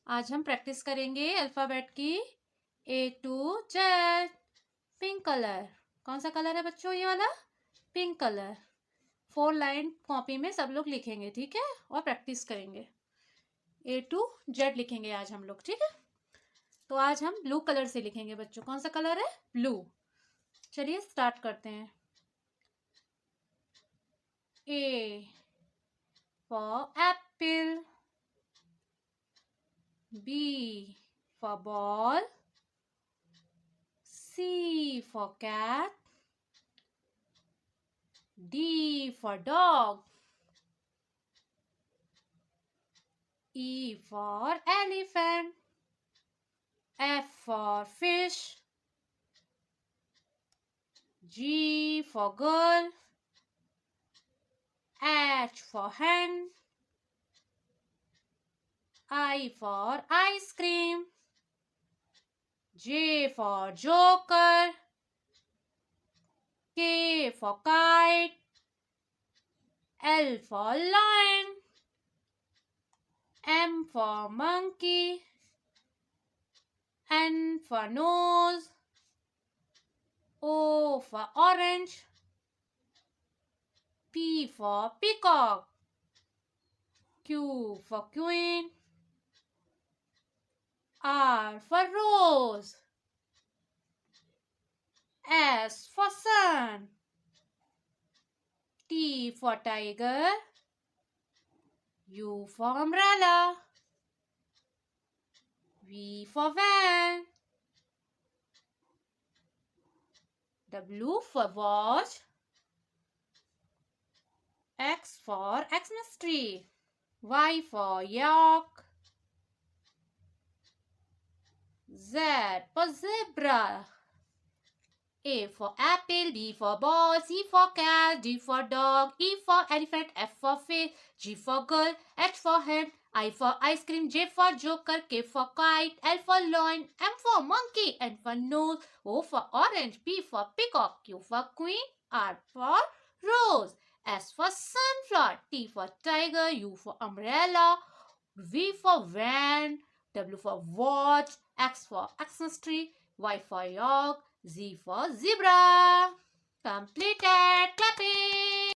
आज हम प्रैक्टिस करेंगे अल्फ़ाबेट की A to Z। Pink colour, कौन सा कलर है बच्चों? ये वाला पिंक कलर। 4 लाइन कॉपी में सब लोग लिखेंगे, ठीक है, और प्रैक्टिस करेंगे। A to Z लिखेंगे आज हम लोग, ठीक है। तो आज हम ब्लू कलर से लिखेंगे बच्चों। कौन सा कलर है? ब्लू। चलिए स्टार्ट करते हैं। A for apple, B for ball, C for cat, D for dog, E for elephant, F for fish, G for girl, H for hen, I for ice cream, J for joker, K for kite, L for lion, M for monkey, N for nose, O for orange, P for peacock, Q for queen, R for rose, S for sun, T for tiger, U for umbrella, V for van, W for watch, X for Xmas tree, Y for yak, Z for zebra, A for apple, B for ball, C for cat, D for dog, E for elephant, F for fish, G for girl, H for hen, I for ice cream, J for joker, K for kite, L for lion, M for monkey, N for nose, O for orange, P for peacock, Q for queen, R for rose, S for sunflower, T for tiger, U for umbrella, V for van, W for watch, X for Xmas tree, Y for yak, Z for zebra. Completed. Clapping.